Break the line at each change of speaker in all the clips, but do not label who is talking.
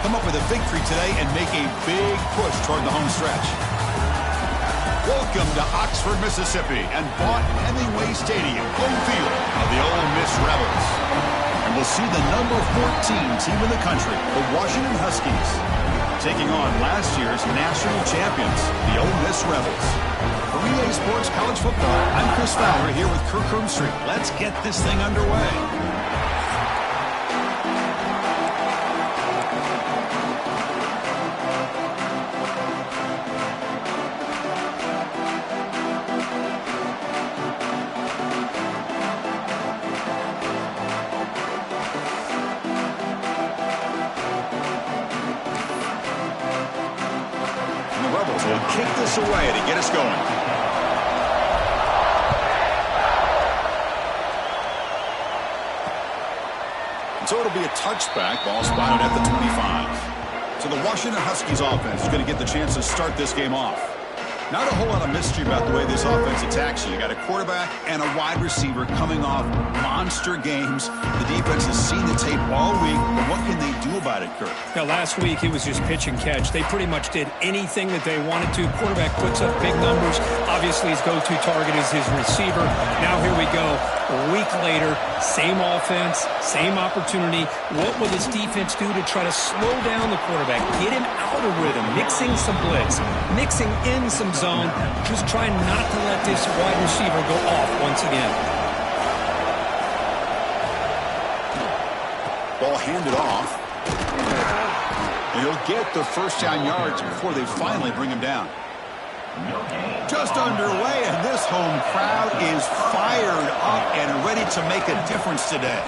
come up with a victory today and make a big push toward the home stretch. Welcome to Oxford, Mississippi, and Vaught Hemingway Stadium, home field of the Ole Miss Rebels. And we'll see the number 14 team in the country, the Washington Huskies, taking on last year's national champions, the Ole Miss Rebels. For Relay Sports College Football, I'm Chris Fowler here with Kirk Hermstreet. Let's get this thing underway. Will kick this away to get us going. And so it'll be a touchback, ball spotted at the 25. So the Washington Huskies offense is going to get the chance to start this game off. Not a whole lot of mystery about the way this offense attacks you. You got a quarterback and a wide receiver coming off monster games. The defense has seen the tape all week, but what can they do about it, Kirk?
Now, last week, it was just pitch and catch. They pretty much did anything that they wanted to. Quarterback puts up big numbers. Obviously, his go-to target is his receiver. Now, here we go. A week later, same offense, same opportunity. What will this defense do to try to slow down the quarterback, get him out of rhythm, mixing some blitz, mixing in some zone, just trying not to let this wide receiver go off once again.
Ball handed off. And he'll get the first down yards before they finally bring him down. Just underway, and this home crowd is fired up and ready to make a difference today.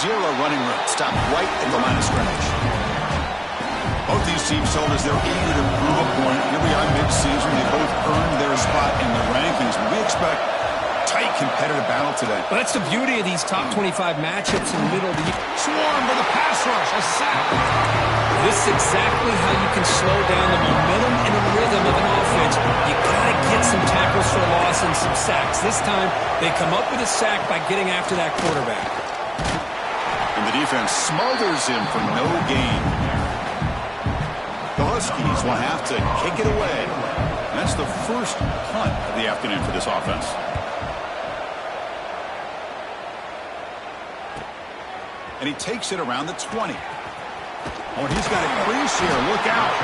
Zero running room. Stopped right at the line of scrimmage. Both these teams told us they're eager to prove a point. Here we are mid-season. They both earned their spot in the rankings. We expect tight competitive battle today.
Well, that's the beauty of these top 25 matchups in the middle of the year.
Swarm for the pass rush. A sack.
This is exactly how you can slow down the momentum and the rhythm of an offense. You got to get some tackles for loss and some sacks. This time, they come up with a sack by getting after that quarterback.
And the defense smothers him for no gain. The Huskies will have to kick it away. And that's the first punt of the afternoon for this offense. And he takes it around the 20. Oh, he's got a crease here. Look out.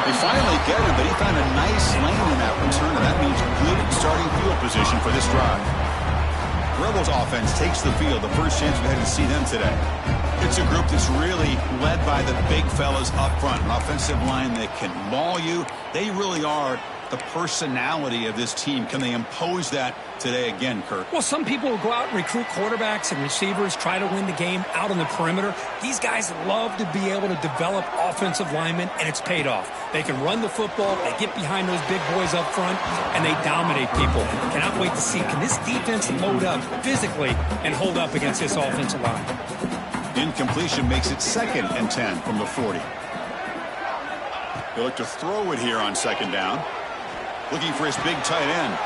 They finally get him, but he found a nice lane in that return, and that means good starting field position for this drive. The Rebels offense takes the field. The first chance we had to see them today. It's a group that's really led by the big fellas up front. An offensive line that can maul you. They really are the personality of this team. Can they impose that today again, Kirk?
Well, some people will go out and recruit quarterbacks and receivers, try to win the game out on the perimeter. These guys love to be able to develop offensive linemen, and it's paid off. They can run the football, they get behind those big boys up front, and they dominate people. Cannot wait to see, can this defense load up physically and hold up against this offensive line?
Incompletion makes it 2nd and 10 from the 40. He'll look to throw it here on 2nd down. Looking for his big tight end.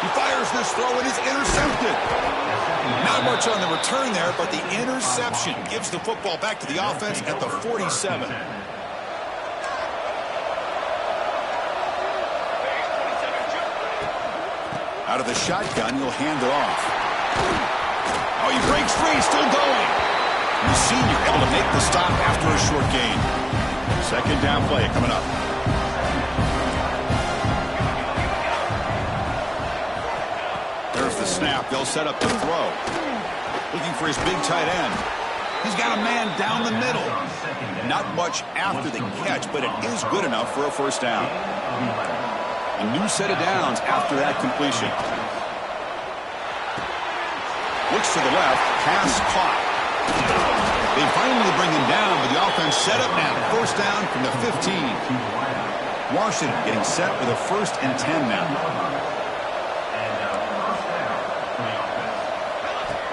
He fires this throw and is intercepted. Not much on the return there, but the interception gives the football back to the offense at the 47. Out of the shotgun, he'll hand it off. Oh, he breaks free, still going. The senior able to make the stop after a short gain. 2nd down play coming up. There's the snap. They'll set up the throw. Looking for his big tight end. He's got a man down the middle. Not much after the catch, but it is good enough for a first down. A new set of downs after that completion. Looks to the left. Pass caught. They finally bring him down, but the offense set up now. First down from the 15. Washington getting set with a 1st and 10 now.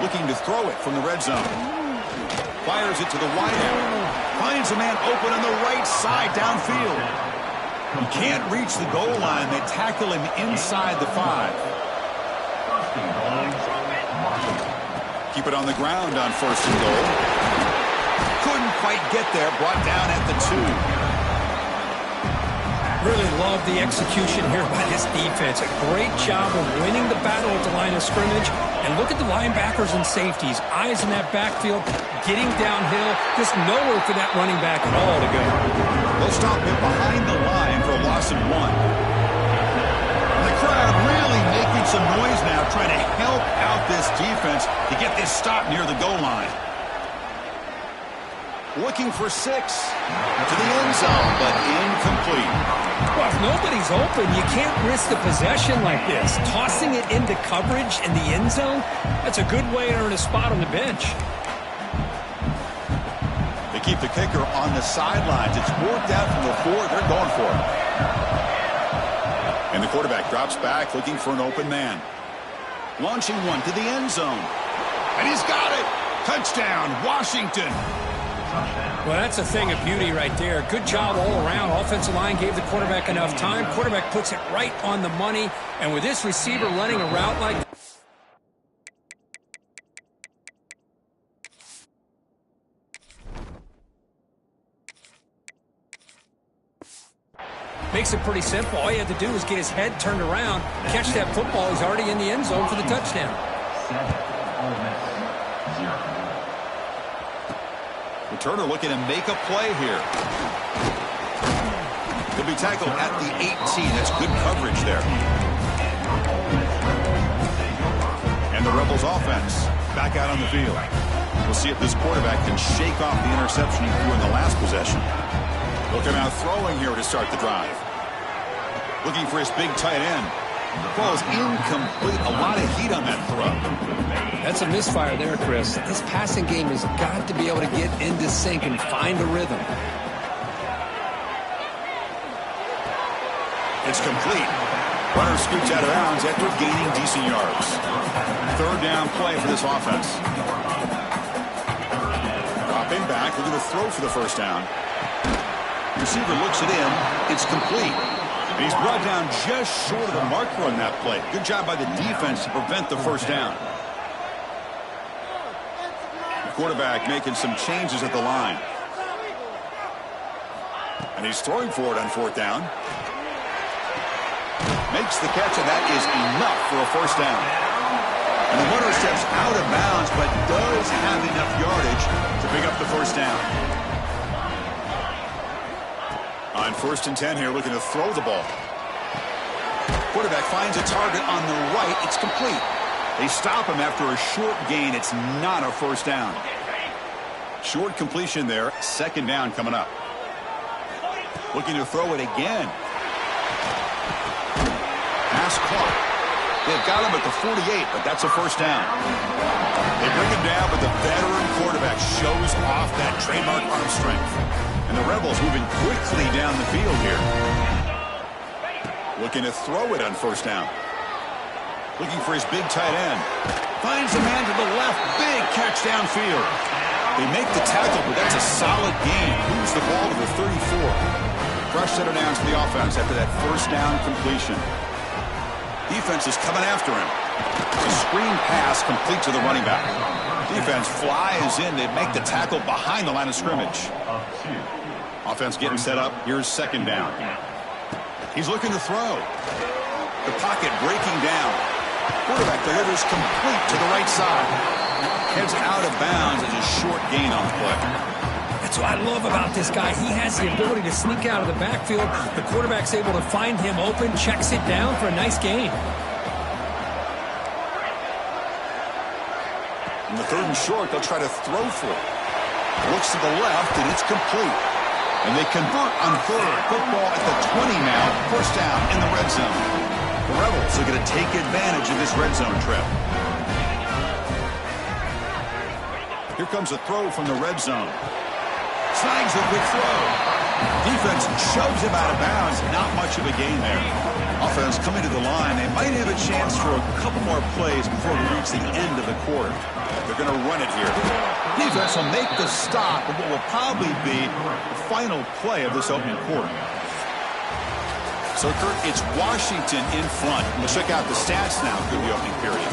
Looking to throw it from the red zone. Fires it to the wideout. Finds a man open on the right side downfield. He can't reach the goal line. They tackle him inside the 5. Keep it on the ground on 1st and goal. Couldn't quite quite get there. Brought down at the 2.
Really love the execution here by this defense. A great job of winning the battle at the line of scrimmage. And look at the linebackers and safeties. Eyes in that backfield, getting downhill. Just nowhere for that running back at all to go.
They'll stop him behind the line for a loss of 1. And the crowd really making some noise now, trying to help out this defense to get this stop near the goal line. Looking for 6 to the end zone, but incomplete.
Well, if nobody's open, you can't risk the possession like this. Tossing it into coverage in the end zone, that's a good way to earn a spot on the bench.
They keep the kicker on the sidelines. It's worked out from the 4. They're going for it. And the quarterback drops back, looking for an open man. Launching one to the end zone. And he's got it. Touchdown, Washington.
Well, that's a thing of beauty right there. Good job all around. Offensive line gave the quarterback enough time. Quarterback puts it right on the money. And with this receiver running a route like that, makes it pretty simple. All you had to do was get his head turned around, catch that football. He's already in the end zone for the touchdown.
Turner looking to make a play here. Could be tackled at the 18. That's good coverage there. And the Rebels offense back out on the field. We'll see if this quarterback can shake off the interception he threw in the last possession. Look him out throwing here to start the drive. Looking for his big tight end. Ball is incomplete. A lot of heat on that throw.
That's a misfire there, Chris. This passing game has got to be able to get into sync and find a rhythm.
It's complete. Runner scoots out of bounds after gaining decent yards. 3rd down play for this offense. Dropping back, looking to throw for the 1st down. Receiver looks it in. It's complete. And he's brought down just short of the marker on that play. Good job by the defense to prevent the 1st down. The quarterback making some changes at the line. And he's throwing for it on 4th down. Makes the catch, and that is enough for a 1st down. And the runner steps out of bounds, but does have enough yardage to pick up the 1st down. On 1st and 10 here, looking to throw the ball. Quarterback finds a target on the right. It's complete. They stop him after a short gain. It's not a 1st down. Short completion there. 2nd down coming up. Looking to throw it again. Pass caught. They've got him at the 48, but that's a 1st down. They bring him down, but the veteran quarterback shows off that trademark arm strength. And the Rebels moving quickly down the field here. Looking to throw it on 1st down. Looking for his big tight end. Finds the man to the left. Big catch downfield. They make the tackle, but that's a solid gain. Moves the ball to the 34. Fresh set of downs for the offense after that 1st down completion. Defense is coming after him. A screen pass complete to the running back. Defense flies in. They make the tackle behind the line of scrimmage. Offense getting set up. Here's 2nd down. He's looking to throw. The pocket breaking down. Quarterback delivers complete to the right side. Heads out of bounds as a short gain on the play.
That's what I love about this guy. He has the ability to sneak out of the backfield. The quarterback's able to find him open, checks it down for a nice gain.
In the 3rd and short, they'll try to throw for it. Looks to the left, and it's complete. And they convert on 3rd. Football at the 20 now. 1st down in the red zone. The Rebels are going to take advantage of this red zone trip. Here comes a throw from the red zone. Snags a quick throw. Defense shoves him out of bounds. Not much of a gain there. Offense coming to the line. They might have a chance for a couple more plays before we reach the end of the quarter. They're going to run it here. Defense will make the stop of what will probably be the final play of this opening quarter. So, Kurt, it's Washington in front. We'll check out the stats now through the opening period.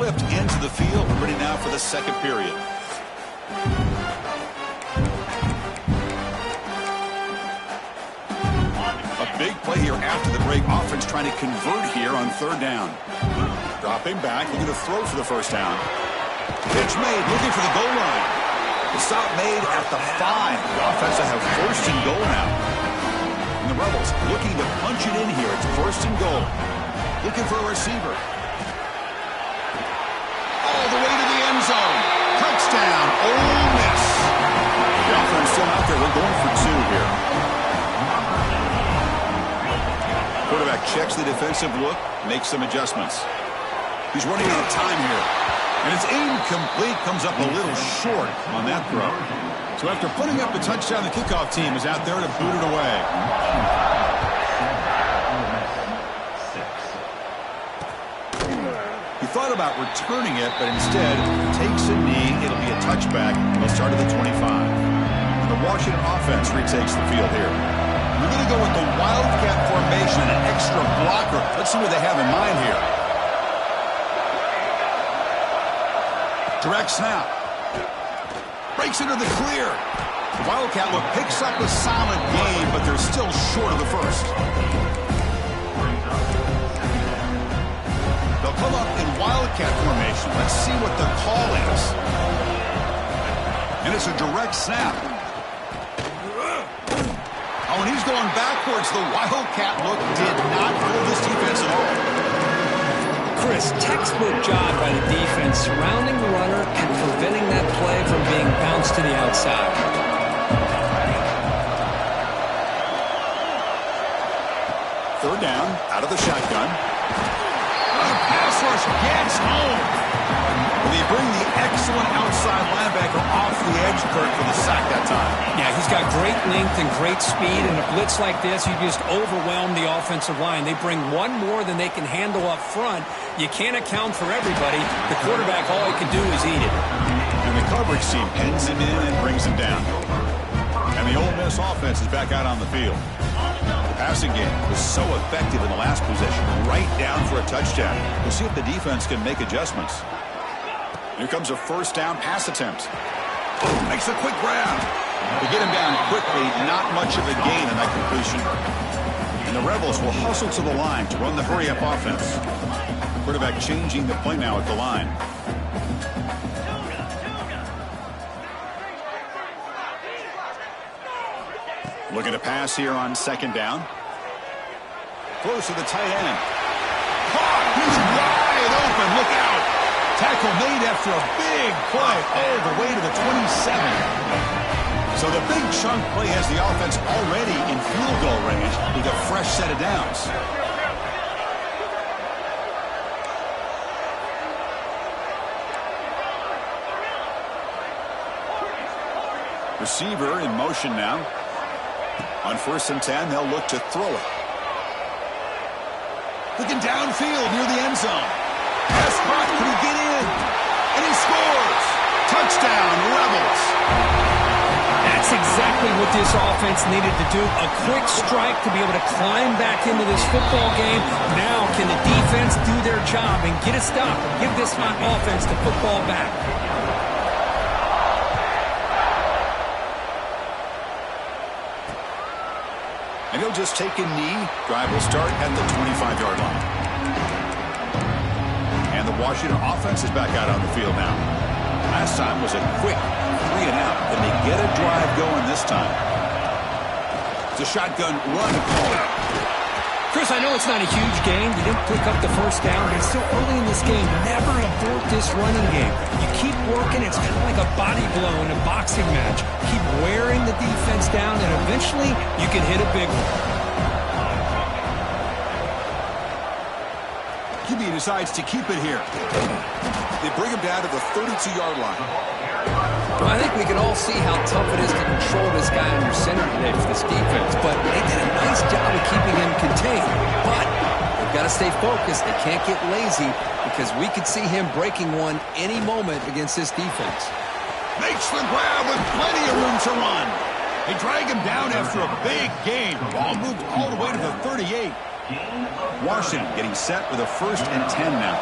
flipped into the field, ready now for the second period. A big play here after the break. Offense trying to convert here on third down. Dropping back, looking to throw for the first down. Pitch made, looking for the goal line. The stop made at the 5. The offense will have first and goal now. And the Rebels looking to punch it in here. It's first and goal. Looking for a receiver. All the way to the end zone. Touchdown, Ole Miss. The offense still out there. They're going for 2 here. Quarterback checks the defensive look, makes some adjustments. He's running out of time here. And it's incomplete, comes up a little short on that throw. So after putting up the touchdown, the kickoff team is out there to boot it away. He thought about returning it, but instead takes a knee. It'll be a touchback. He'll start at the 25. And the Washington offense retakes the field here. We're going to go with the Wildcat formation and an extra blocker. Let's see what they have in mind here. Direct snap. Breaks into the clear. The Wildcat look picks up a solid gain, but they're still short of the first. They'll come up in Wildcat formation. Let's see what the call is. And it's a direct snap. Oh, and he's going backwards. The Wildcat look did not fool this defense at all.
Chris, textbook job by the defense surrounding the runner and preventing that play from being bounced to the outside.
Third down, out of the shotgun. The pass rush gets home. They bring the excellent outside linebacker off the edge, Kurt, for the sack that time.
Yeah, he's got great length and great speed. In a blitz like this, you just overwhelm the offensive line. They bring one more than they can handle up front. You can't account for everybody. The quarterback, all he can do is eat it.
And the coverage team pens him in and brings him down. And the Ole Miss offense is back out on the field. The passing game was so effective in the last possession, right down for a touchdown. We'll see if the defense can make adjustments. Here comes a first down pass attempt. Oh, makes a quick grab. They get him down quickly, not much of a gain in that completion. And the Rebels will hustle to the line to run the hurry-up offense. Quarterback changing the play now at the line. Looking to pass here on second down. Close to the tight end. He's wide open. Look out. Tackle made after a big play all the way to the 27. So the big chunk play has the offense already in field goal range with a fresh set of downs. Receiver in motion now. On 1st and 10, they'll look to throw it. Looking downfield near the end zone. Pass caught. Can he get in? And he scores. Touchdown, Rebels.
That's exactly what this offense needed to do. A quick strike to be able to climb back into this football game. Now can the defense do their job and get a stop and give this hot offense the football back?
And he'll just take a knee. Drive will start at the 25-yard line. And the Washington offense is back out on the field now. Last time was a quick 3 and out. And they get a drive going this time. It's a shotgun run call.
Chris, I know it's not a huge game. You didn't pick up the first down, but it's still early in this game. Never abort this running game. You keep working. It's kind of like a body blow in a boxing match. Keep wearing the defense down, and eventually you can hit a big one.
QB decides to keep it here. They bring him down to the 32-yard line.
Well, I think we can all see how tough it is to control this guy under center today for this defense, but they did a nice job of keeping him contained. But they've got to stay focused. They can't get lazy because we could see him breaking one any moment against this defense.
Makes the grab with plenty of room to run. They drag him down after a big gain. Ball moved all the way to the 38. Washington getting set with a 1st and 10 now.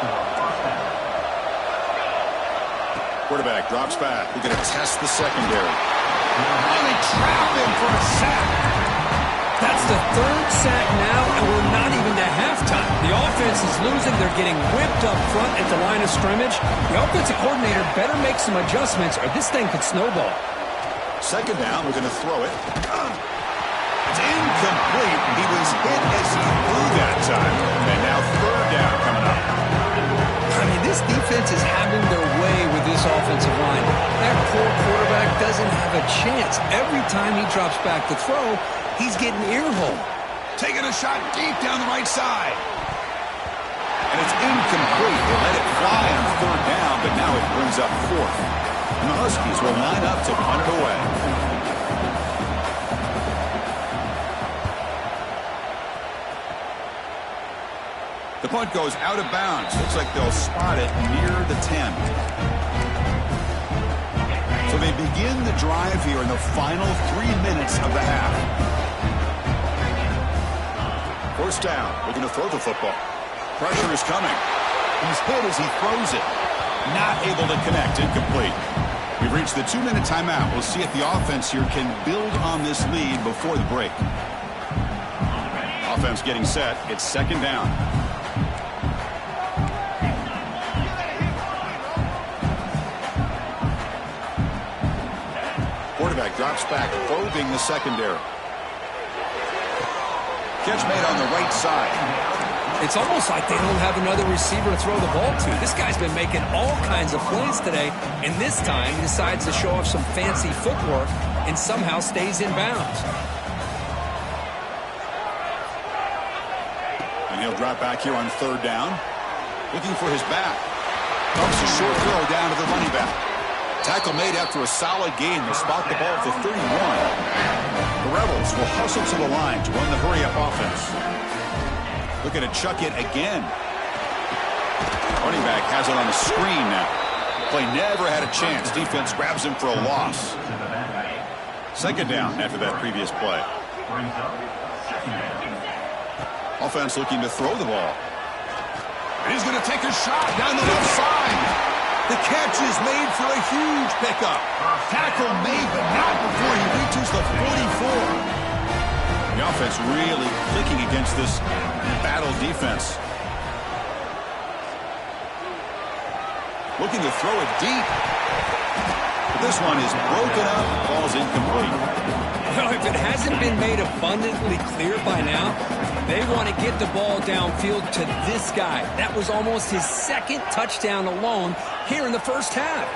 Quarterback drops back. We're going to test the secondary. And they trap him for a sack.
That's the third sack now, and we're not even to halftime. The offense is losing. They're getting whipped up front at the line of scrimmage. The offensive coordinator better make some adjustments, or this thing could snowball.
Second down, we're going to throw it. It's incomplete. He was hit as he threw that time. And now third down coming up.
I mean, this defense is having their way with this offensive line. That poor quarterback doesn't have a chance. Every time he drops back to throw, he's getting earholed.
Taking a shot deep down the right side. And it's incomplete. They let it fly on third down, but now it brings up fourth. And the Huskies will line up to punt it away. The punt goes out of bounds. Looks like they'll spot it near the 10. So they begin the drive here in the final 3 minutes of the half. First down. We're going to throw the football. Pressure is coming. He's hit as he throws it. Not able to connect. Incomplete. We've reached the 2-minute timeout. We'll see if the offense here can build on this lead before the break. Offense getting set. It's second down. Quarterback drops back, probing the secondary. Catch made on the right side.
It's almost like they don't have another receiver to throw the ball to. This guy's been making all kinds of plays today, and this time he decides to show off some fancy footwork and somehow stays in bounds.
And he'll drop back here on third down. Looking for his back. Pumps a short throw down to the running back. Tackle made after a solid gain. They'll spot the ball at the 31. The Rebels will hustle to the line to run the hurry-up offense. Looking to chuck it again. Running back has it on the screen now. Play never had a chance. Defense grabs him for a loss. Second down after that previous play. Offense looking to throw the ball. And he's going to take a shot down the left side. The catch is made for a huge pickup. Tackle made, but not before he reaches the 44. The offense really clicking against this battle defense. Looking to throw it deep. But this one is broken up. Ball's incomplete.
Well, if it hasn't been made abundantly clear by now, they want to get the ball downfield to this guy. That was almost his second touchdown alone here in the first half.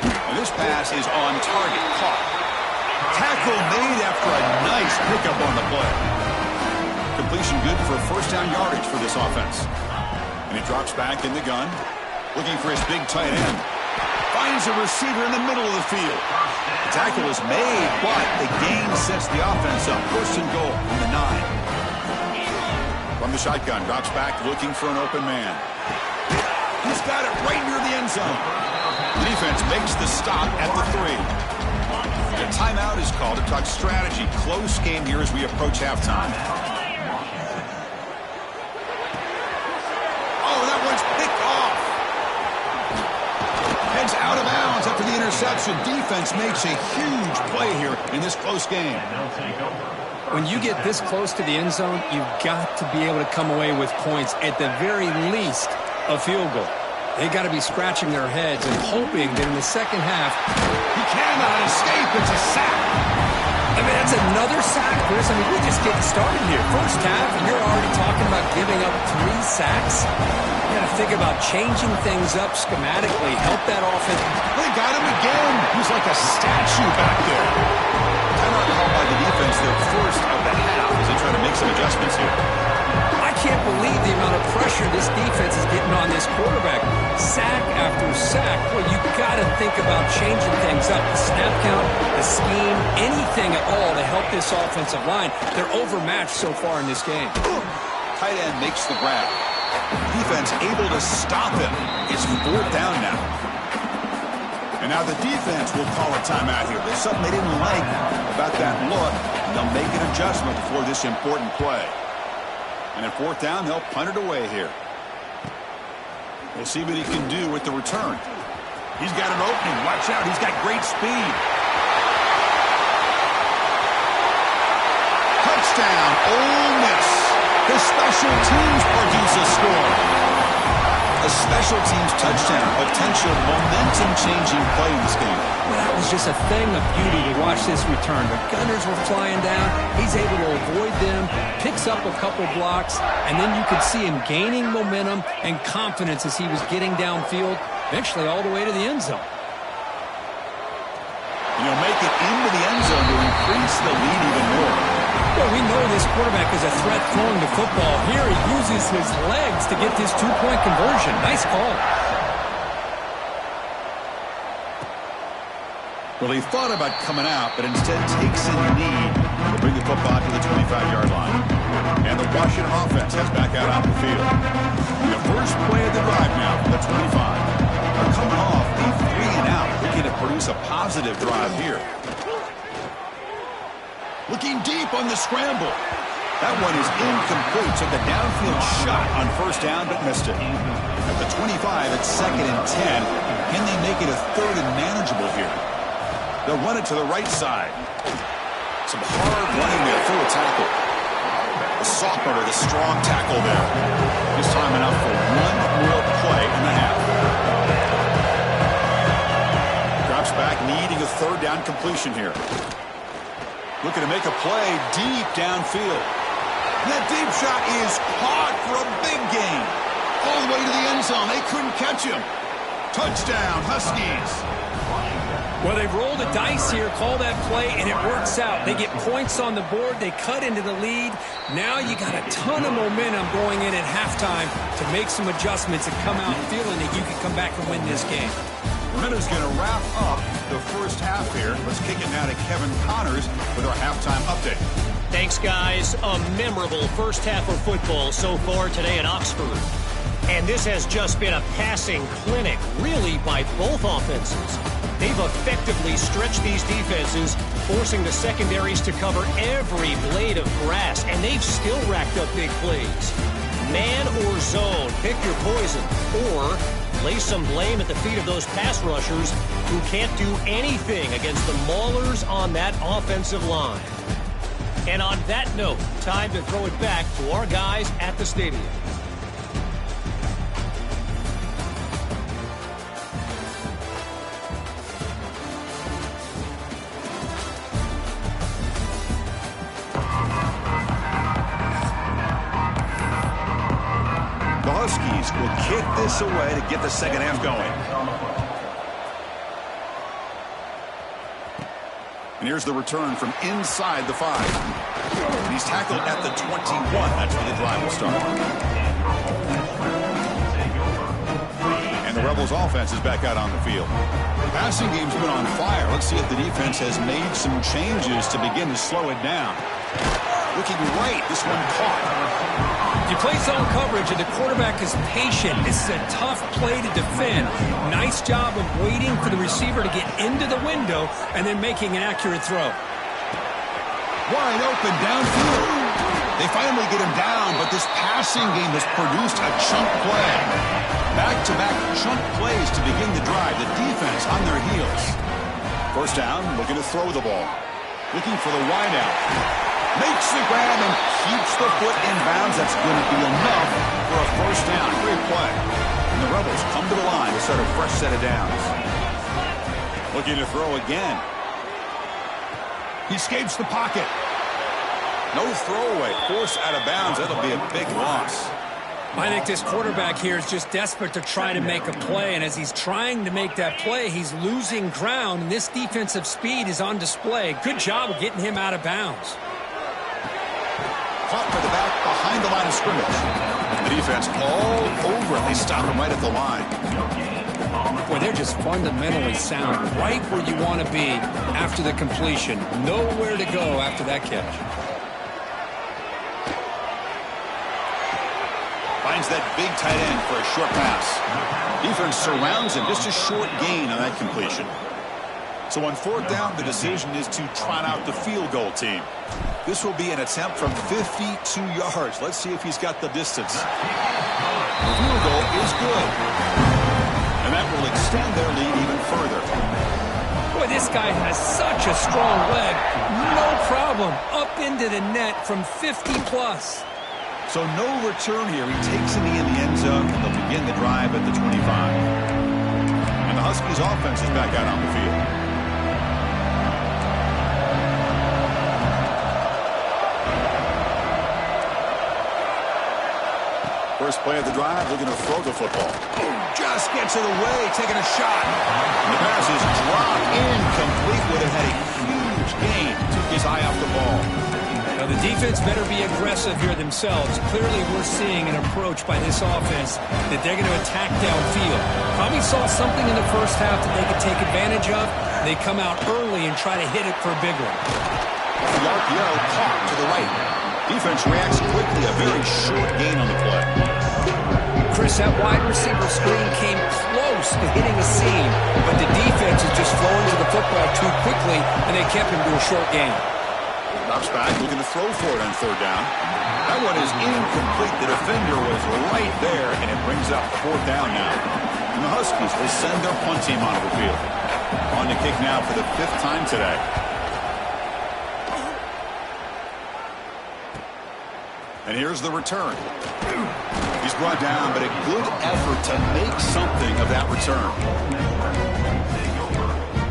And this pass is on target. Caught. Tackle made after a nice pickup on the play. Completion good for first down yardage for this offense. And he drops back in the gun. Looking for his big tight end. Finds a receiver in the middle of the field. The tackle is made, but the gain sets the offense up. First and goal from the 9. From the shotgun, drops back looking for an open man. He's got it right near the end zone. The defense makes the stop at the 3. The timeout is called to talk strategy. Close game here as we approach halftime. Oh, that one's picked off. Heads out of bounds after the interception. Defense makes a huge play here in this close game.
When you get this close to the end zone, you've got to be able to come away with points, at the very least, a field goal. They got to be scratching their heads and hoping that in the second half,
he cannot escape. It's a sack.
I mean, that's another sack, Chris. I mean, we're just getting started here. First half, and you're already talking about giving up 3 sacks. You got to think about changing things up schematically, help that offense.
They got him again. He's like a statue back there. Timeout called by the defense, their first of the half, as they try to make some adjustments here.
I can't believe the amount of pressure this defense is getting on this quarterback. Sack after sack. Well, you got to think about changing things up. The snap count, the scheme, anything at all to help this offensive line. They're overmatched so far in this game.
Tight end makes the grab. Defense able to stop him. It's fourth down now. And now the defense will call a timeout here. There's something they didn't like about that look. They'll make an adjustment before this important play. And at fourth down, they'll punt it away here. We'll see what he can do with the return. He's got an opening. Watch out. He's got great speed. Touchdown, Ole Miss. The special teams produce a score. A special teams touchdown. Potential momentum-changing play in this game.
Well, that was just a thing of beauty to watch this return. The gunners were flying down. He's able to avoid them, picks up a couple blocks, and then you could see him gaining momentum and confidence as he was getting downfield, eventually all the way to the end zone.
Make it into the end zone to increase the lead even more.
Well, we know this quarterback is a threat throwing the football. Here he uses his legs to get this two-point conversion. Nice call.
Well, he thought about coming out, but instead takes in the need to bring the football to the 25-yard line. And the Washington offense heads back out on the field. The first play of the drive now from the 25. They're coming off a 3-and-out, looking to produce a positive drive here. Looking deep on the scramble. That one is incomplete. Took a downfield shot on first down, but missed it. At the 25, it's 2nd and 10. Can they make it a 3rd and manageable here? They'll run it to the right side. Some hard running there through a tackle. The sophomore, the strong tackle there. This time enough for one more play in the half. Drops back, needing a 3rd down completion here. Looking to make a play deep downfield. And that deep shot is caught for a big gain. All the way to the end zone. They couldn't catch him. Touchdown, Huskies.
Well, they've rolled the dice here, call that play, and it works out. They get points on the board. They cut into the lead. Now you got a ton of momentum going in at halftime to make some adjustments and come out feeling that you can come back and win this game.
Rena's going to wrap up the first half here. Let's kick it now to Kevin Connors with our halftime update.
Thanks, guys. A memorable first half of football so far today in Oxford. And this has just been a passing clinic, really, by both offenses. They've effectively stretched these defenses, forcing the secondaries to cover every blade of grass, and they've still racked up big plays. Man or zone, pick your poison, or lay some blame at the feet of those pass rushers who can't do anything against the maulers on that offensive line. And on that note, time to throw it back to our guys at the stadium.
The Huskies will kick this away to get the second half going. And here's the return from inside the 5. And he's tackled at the 21. That's where the drive will start. And the Rebels offense is back out on the field. The passing game's been on fire. Let's see if the defense has made some changes to begin to slow it down. Looking right, this one caught.
You play zone coverage and the quarterback is patient. This is a tough play to defend. Nice job of waiting for the receiver to get into the window and then making an accurate throw.
Wide open downfield. They finally get him down, but this passing game has produced a chunk play. Back-to-back chunk plays to begin the drive. The defense on their heels. First down, looking to throw the ball. Looking for the wideout. Makes the grab and keeps the foot in bounds. That's going to be enough for a first down. Great play. And the Rebels come to the line to start a fresh set of downs. Looking to throw again. He escapes the pocket. No throwaway. Force out of bounds. That'll be a big loss.
I think this quarterback here is just desperate to try to make a play, and as he's trying to make that play, he's losing ground, and this defensive speed is on display. Good job of getting him out of bounds.
Caught by the back behind the line of scrimmage. The defense all over it. They stop him right at the line.
Boy, they're just fundamentally sound. Right where you want to be after the completion. Nowhere to go after that catch.
Finds that big tight end for a short pass. Defense surrounds him. Just a short gain on that completion. So on fourth down, the decision is to trot out the field goal team. This will be an attempt from 52 yards. Let's see if he's got the distance. The field goal is good. And that will extend their lead even further.
Boy, this guy has such a strong leg. No problem. Up into the net from 50+.
So no return here. He takes it in the end zone, and they'll begin the drive at the 25. And the Huskies offense is back out on the field. First play of the drive, looking to throw the football. Just gets it away, taking a shot. And the pass is dropped incomplete. Would have had a huge gain. Took his eye off the ball.
Now the defense better be aggressive here themselves. Clearly we're seeing an approach by this offense that they're going to attack downfield. Probably saw something in the first half that they could take advantage of. They come out early and try to hit it for a big one.
The RPO caught to the right. Defense reacts quickly. A very short gain on the play.
Chris, that wide receiver screen came close to hitting a seam, but the defense is just flowing to the football too quickly, and they kept him to a short gain.
Drops back, looking to throw for it on third down. That one is incomplete. The defender was right there, and it brings up fourth down now. And the Huskies will send their punt team onto the field. On to kick now for the 5th time today. And here's the return. He's brought down, but a good effort to make something of that return.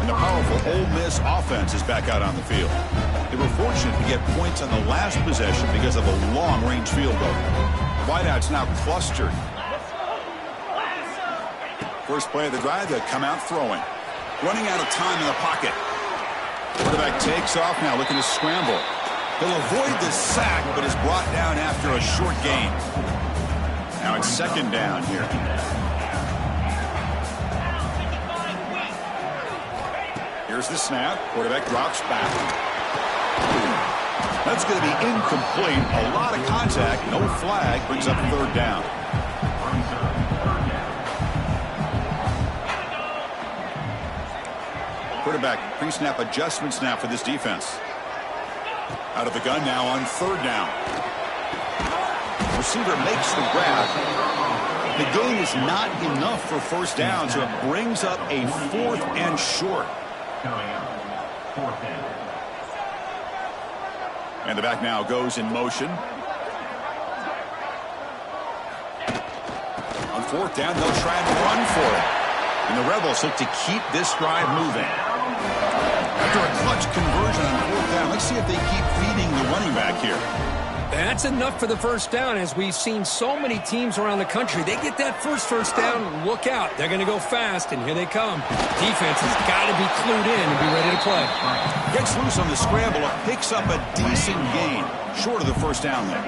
And the powerful Ole Miss offense is back out on the field. They were fortunate to get points on the last possession because of a long-range field goal. Wideouts now clustered. First play of the drive, they come out throwing. Running out of time in the pocket. Quarterback takes off now, looking to scramble. He'll avoid the sack, but is brought down after a short gain. Now it's second down here. Here's the snap. Quarterback drops back. That's going to be incomplete. A lot of contact. No flag. Brings up third down. Quarterback pre-snap adjustments now for this defense. Out of the gun now on third down. Receiver makes the grab. The gain is not enough for first down, so it brings up a 4th and short. And the back now goes in motion. On fourth down, they'll try and run for it. And the Rebels look to keep this drive moving. After a clutch conversion on fourth down, let's see if they keep feeding the running back here.
That's enough for the first down, as we've seen so many teams around the country. They get that first down, look out. They're going to go fast, and here they come. Defense has got to be clued in and be ready to play.
Gets loose on the scramble, picks up a decent gain, short of the first down there.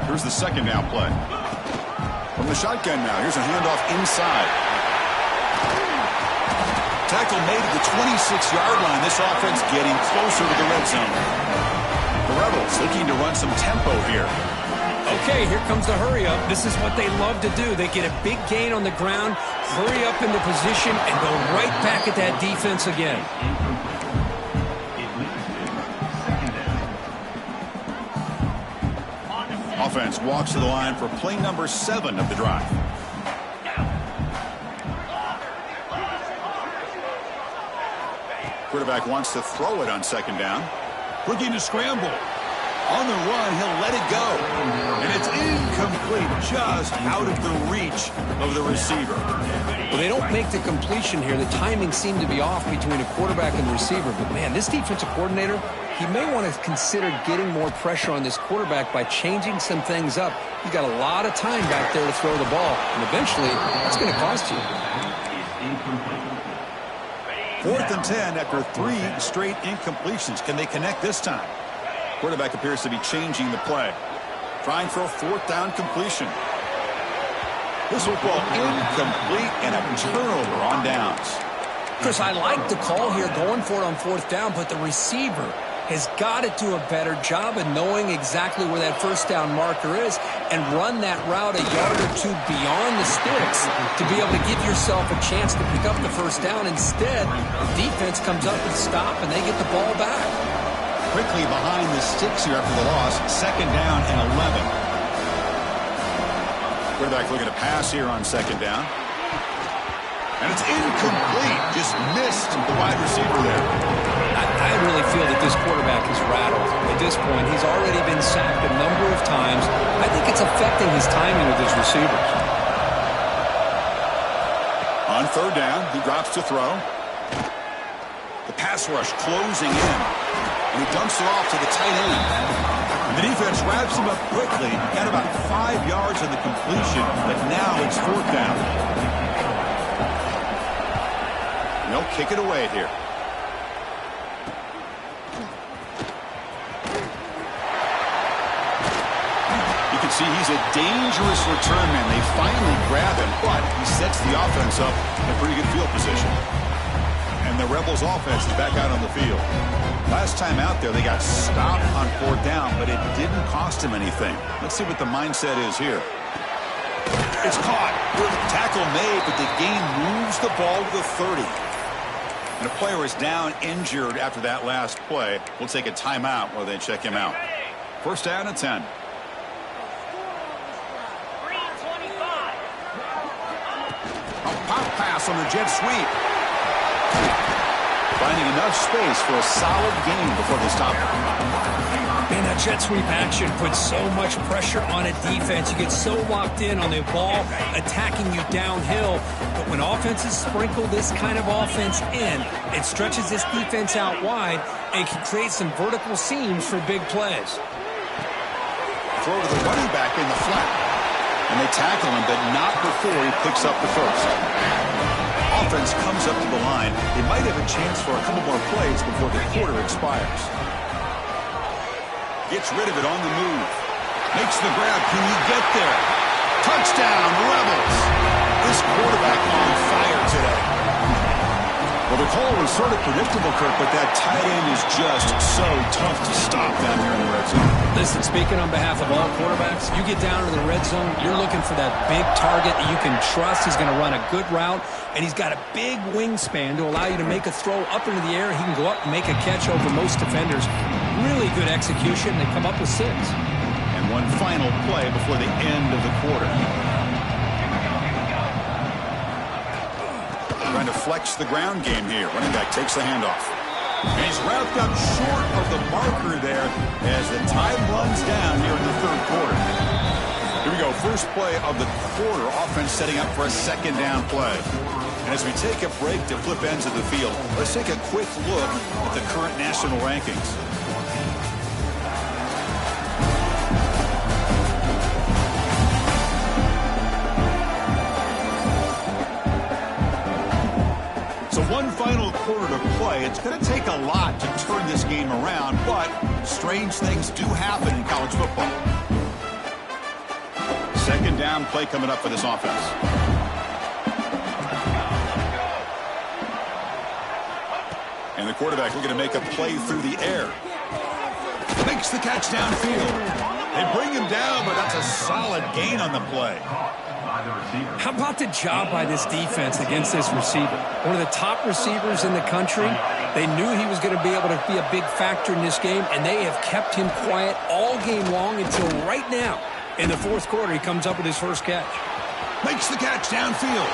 Here's the second down play. From the shotgun now, here's a handoff inside. Tackle made at the 26-yard line. This offense getting closer to the red zone. The Rebels looking to run some tempo here.
Okay, here comes the hurry up. This is what they love to do. They get a big gain on the ground, hurry up into position, and go right back at that defense again.
Offense walks to the line for play number 7 of the drive. Quarterback wants to throw it on second down. Looking to scramble. On the run, he'll let it go. And it's incomplete, just out of the reach of the receiver.
Well, they don't make the completion here. The timing seemed to be off between a quarterback and the receiver. But, man, this defensive coordinator, he may want to consider getting more pressure on this quarterback by changing some things up. He's got a lot of time back there to throw the ball. And eventually, that's going to cost you.
4th and 10 after 3 straight incompletions. Can they connect this time? Quarterback appears to be changing the play. Trying for a 4th down completion. This football incomplete and a turnover on downs.
Chris, I like the call here going for it on 4th down, but the receiver has got to do a better job of knowing exactly where that first down marker is and run that route a yard or two beyond the sticks to be able to give yourself a chance to pick up the first down. Instead, the defense comes up and stop, and they get the ball back.
Quickly behind the sticks here after the loss. Second down and 11. Quarterback looking to pass here on second down. And it's incomplete. Just missed the wide receiver there.
I really feel that this quarterback is rattled. At this point, he's already been sacked a number of times. I think it's affecting his timing with his receivers.
On third down, he drops to throw. The pass rush closing in. And he dumps it off to the tight end. The defense wraps him up quickly. Got about 5 yards on the completion, but now it's fourth down. They'll kick it away here. You can see he's a dangerous return man. They finally grab him, but he sets the offense up in a pretty good field position. And the Rebels offense is back out on the field. Last time out there, they got stopped on fourth down, but it didn't cost him anything. Let's see what the mindset is here. It's caught. Good tackle made, but the gain moves the ball to the 30. And a player is down injured after that last play. We'll take a timeout while they check him out. First down and 10. A pop pass on the jet sweep. Finding enough space for a solid gain before they stop him.
Man, that jet sweep action puts so much pressure on a defense. You get so locked in on the ball attacking you downhill. But when offenses sprinkle this kind of offense in, it stretches this defense out wide and can create some vertical seams for big plays.
Throw to the running back in the flat. And they tackle him, but not before he picks up the first. Offense comes up to the line. They might have a chance for a couple more plays before the quarter expires. Gets rid of it on the move. Makes the grab. Can he get there? Touchdown, Rebels. This quarterback on fire today. Well, the call was sort of predictable, Kirk, but that tight end is just so tough to stop down here in the red zone.
Listen, speaking on behalf of all quarterbacks, you get down to the red zone, you're looking for that big target that you can trust. He's going to run a good route, and he's got a big wingspan to allow you to make a throw up into the air. He can go up and make a catch over most defenders. Really good execution. They come up with 6.
And one final play before the end of the quarter. Trying to flex the ground game here. Running back takes the handoff. And he's wrapped up short of the marker there as the time runs down here in the third quarter. Here we go. First play of the quarter. Offense setting up for a second down play. And as we take a break to flip ends of the field, let's take a quick look at the current national rankings. So one final quarter to play. It's going to take a lot to turn this game around, but strange things do happen in college football. Second down play coming up for this offense. And the quarterback looking to make a play through the air. Makes the catch downfield. They bring him down, but that's a solid gain on the play.
How about the job by this defense against this receiver? One of the top receivers in the country. They knew he was going to be able to be a big factor in this game, and they have kept him quiet all game long until right now. In the fourth quarter, he comes up with his first catch.
Makes the catch downfield.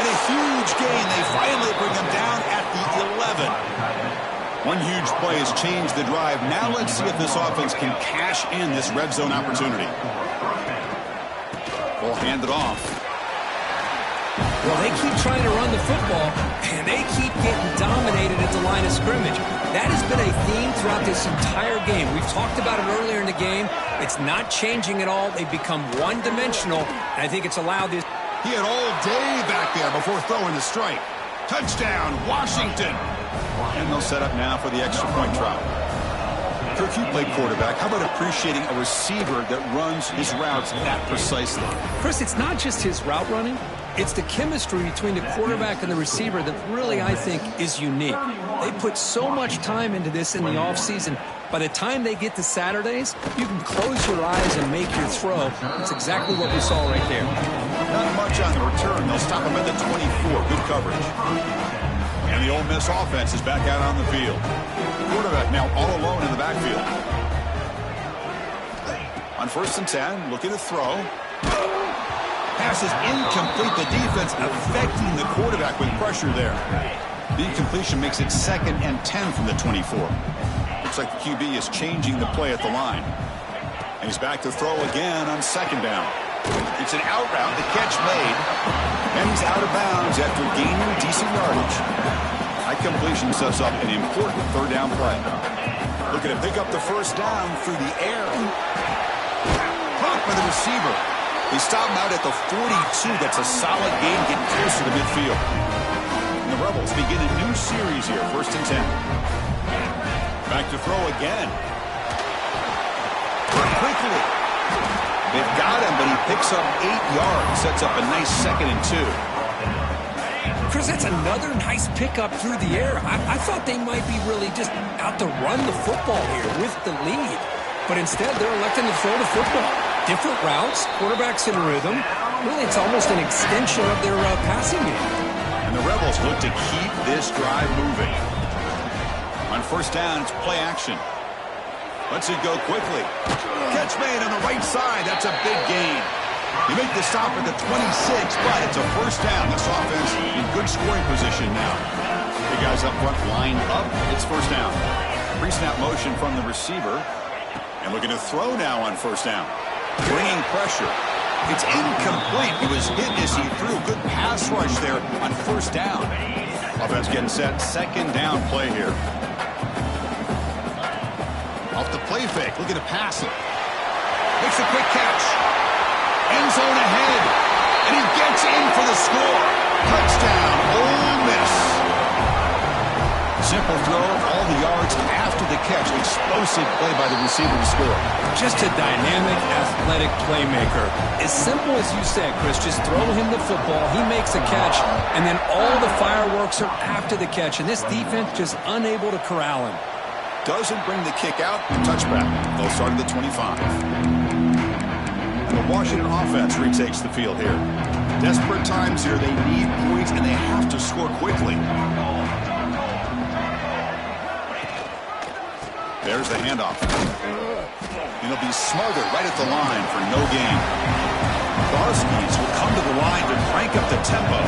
And a huge gain. They finally bring him down at the 11. One huge play has changed the drive. Now let's see if this offense can cash in this red zone opportunity. We'll hand it off.
Well, they keep trying to run the football, and they keep getting dominated at the line of scrimmage. That has been a theme throughout this entire game. We've talked about it earlier in the game. It's not changing at all. They've become one-dimensional, and I think it's allowed this.
He had all day back there before throwing the strike. Touchdown, Washington. And they'll set up now for the extra point try. Kirk, you played quarterback. How about appreciating a receiver that runs his routes that precisely?
Chris, it's not just his route running. It's the chemistry between the quarterback and the receiver that really, I think, is unique. They put so much time into this in the offseason. By the time they get to Saturdays, you can close your eyes and make your throw. That's exactly what we saw right there.
Not much on the return. They'll stop him at the 24. Good coverage. And the Ole Miss offense is back out on the field. Quarterback now all alone in the backfield. On 1st and 10, looking to throw. Pass is incomplete. The defense affecting the quarterback with pressure there. The incompletion makes it 2nd and 10 from the 24. Looks like the QB is changing the play at the line. And he's back to throw again on 2nd down. It's an out route. The catch made. And he's out of bounds after gaining decent yardage. That completion sets up an important 3rd down play. Looking to pick up the 1st down through the air. Caught by the receiver. They stop him out at the 42. That's a solid gain, getting closer to midfield. And the Rebels begin a new series here, 1st and 10. Back to throw again. Quickly. They've got him, but he picks up 8 yards. Sets up a nice 2nd and 2.
Chris, that's another nice pickup through the air. I thought they might be really just out to run the football here with the lead. But instead, they're electing to throw the football. Different routes, quarterbacks in rhythm. Really, it's almost an extension of their passing game.
And the Rebels look to keep this drive moving. On 1st down, it's play action. Lets it go quickly. Catch made on the right side. That's a big gain. You make the stop at the 26, but it's a 1st down. This offense in good scoring position now. The guys up front line up. It's 1st down. Pre-snap motion from the receiver. And looking to throw now on 1st down. Bringing pressure. It's incomplete. He was hit as he threw. Good pass rush there on 1st down. Offense getting set. 2nd down play here. Off the play fake. Looking to pass it. Makes a quick catch. End zone ahead. And he gets in for the score. Touchdown, Ole Miss. Simple throw, all the yards after the catch. Explosive play by the receiver to score.
Just a dynamic, athletic playmaker. As simple as you said, Chris, just throw him the football. He makes a catch, and then all the fireworks are after the catch. And this defense just unable to corral him.
Doesn't bring the kick out. Touchback. They'll start at the 25. And the Washington offense retakes the field here. Desperate times here. They need points, and they have to score quickly. There's the handoff. And he'll be smothered right at the line for no gain. The Huskies will come to the line to crank up the tempo.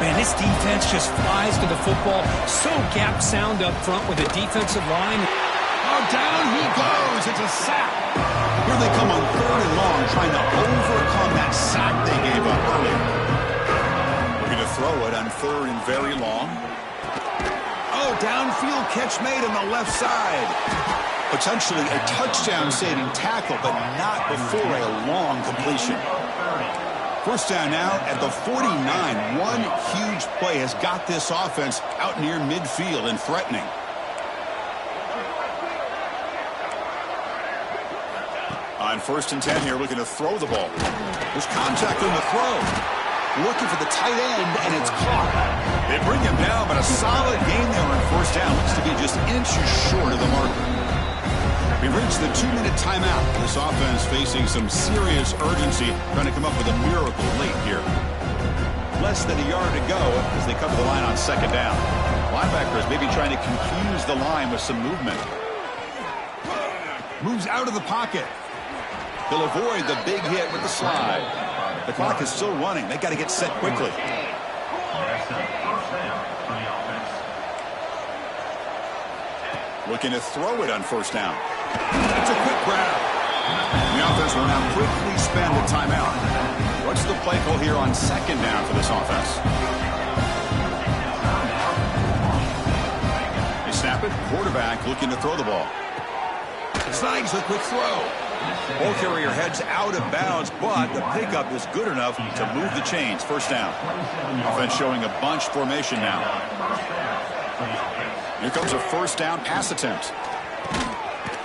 Man, this defense just flies to the football. So gap sound up front with a defensive line.
Oh, down he goes. It's a sack. Here they come on 3rd and long, trying to overcome that sack they gave up earlier. We're going to throw it on 3rd and very long. Oh, downfield catch made on the left side. Potentially a touchdown-saving tackle, but not before a long completion. 1st down now at the 49. One huge play has got this offense out near midfield and threatening. On 1st and 10 here, looking to throw the ball. There's contact on the throw. Looking for the tight end, and it's caught. They bring him down, but a solid gain there on 1st down. Looks to be just inches short of the marker. We've reached the 2-minute timeout. This offense facing some serious urgency, trying to come up with a miracle late here. Less than a yard to go as they come to the line on 2nd down. Linebackers maybe trying to confuse the line with some movement. Moves out of the pocket. He'll avoid the big hit with the slide. The clock is still running. They got to get set quickly. Looking to throw it on 1st down. It's a quick grab. The offense will now quickly spend the timeout. What's the play call here on 2nd down for this offense? They snap it. Quarterback looking to throw the ball. Snags a quick throw. Ball carrier heads out of bounds, but the pickup is good enough to move the chains. 1st down. Offense showing a bunch formation now. Here comes a 1st down pass attempt.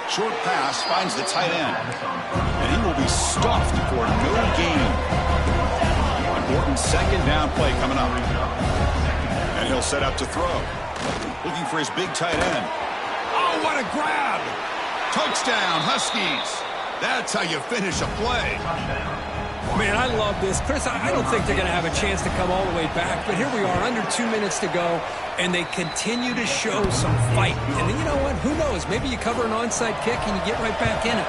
Short pass finds the tight end. And he will be stuffed for no gain. Important 2nd down play coming up. And he'll set up to throw. Looking for his big tight end. Oh, what a grab! Touchdown, Huskies. That's how you finish a play.
Man, I love this. Chris, I don't think they're going to have a chance to come all the way back, but here we are, under 2 minutes to go, and they continue to show some fight. And you know what? Who knows? Maybe you cover an onside kick and you get right back in it.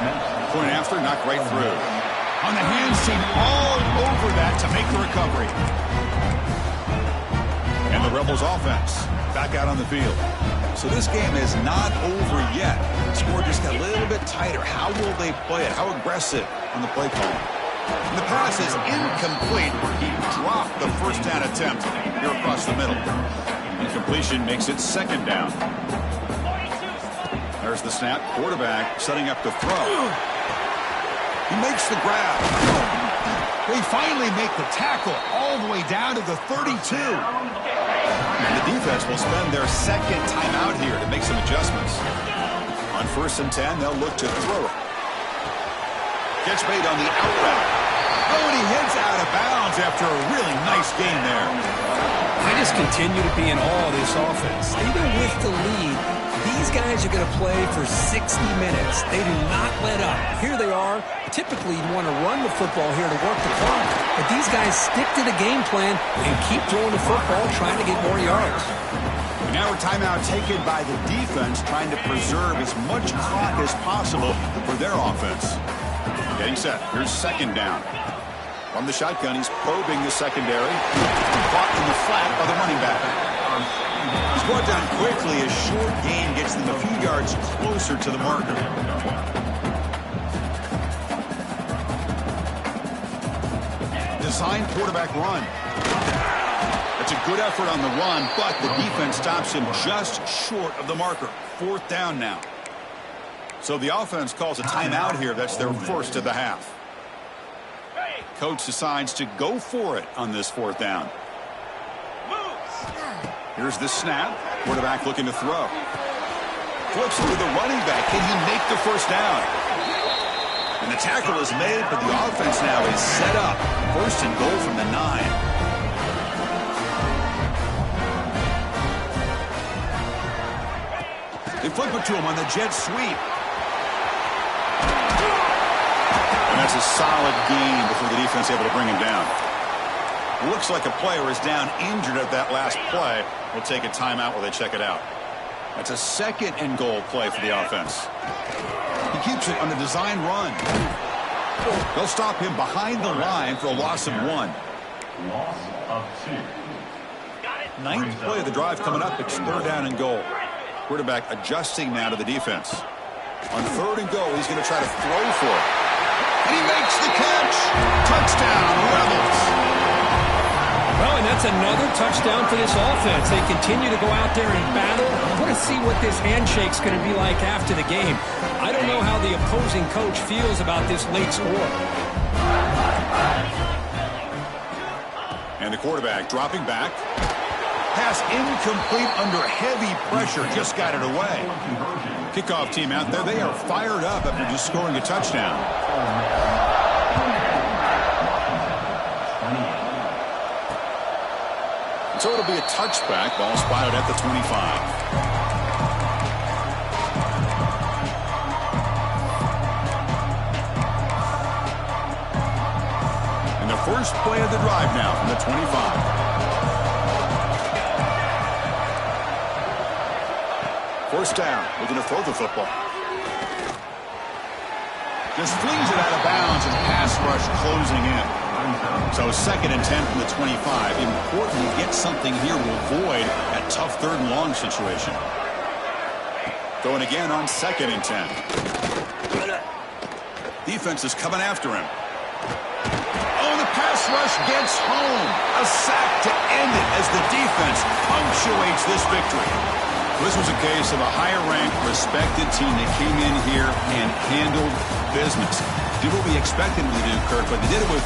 Point after, knocked right through. On the hand seam, all over that to make the recovery. And the Rebels offense back out on the field. So this game is not over yet. The score just got a little bit tighter. How will they play it? How aggressive on the play call? And the pass is incomplete. He dropped the first down attempt here across the middle. Incompletion makes it second down. There's the snap. Quarterback setting up to throw. He makes the grab. They finally make the tackle all the way down to the 32. And the defense will spend their second timeout here to make some adjustments. On 1st and 10, they'll look to throw it. Catch made on the out route. Oh, and he heads out of bounds after a really nice game there.
I just continue to be in awe of this offense. Even with the lead, these guys are going to play for 60 minutes. They do not let up. Here they are. Typically, you want to run the football here to work the clock. But these guys stick to the game plan and keep throwing the football, trying to get more yards.
Now a timeout taken by the defense, trying to preserve as much clock as possible for their offense. Getting set. Here's second down. From the shotgun, he's probing the secondary. Caught in the flat by the running back. He's brought down quickly. A short gain gets them a few yards closer to the marker. Design quarterback run. That's a good effort on the run, but the defense stops him just short of the marker. 4th down now. So the offense calls a timeout here. That's their first of the half. Coach decides to go for it on this 4th down. Here's the snap. Quarterback looking to throw. Flips to the running back. Can he make the first down? And the tackle is made, but the offense now is set up. 1st and goal from the 9. They flip it to him on the jet sweep. And that's a solid gain before the defense able to bring him down. Looks like a player is down injured at that last play. We'll take a timeout while they check it out. That's a 2nd and goal play for the offense. He keeps it on the design run. They'll stop him behind the line for a loss of 1.
Loss of 2.
9th play of the drive coming up. It's 3rd down and goal. Quarterback adjusting now to the defense. On 3rd and goal, he's going to try to throw for it. And he makes the catch. Touchdown, Rebels.
Well, and that's another touchdown for this offense. They continue to go out there and battle. I want to see what this handshake's going to be like after the game. I don't know how the opposing coach feels about this late score.
And the quarterback dropping back. Pass incomplete under heavy pressure. Just got it away. Kickoff team out there. They are fired up after just scoring a touchdown. So it'll be a touchback. Ball spotted at the 25. And the first play of the drive now from the 25. 1st down. Looking to throw the football. Just flings it out of bounds and pass rush closing in. So 2nd and 10 from the 25. Important to get something here to avoid that tough 3rd and long situation. Going again on 2nd and 10. Defense is coming after him. Oh, the pass rush gets home. A sack to end it as the defense punctuates this victory. This was a case of a higher-ranked, respected team that came in here and handled business. Did what we expected them to do, Kirk, but they did it with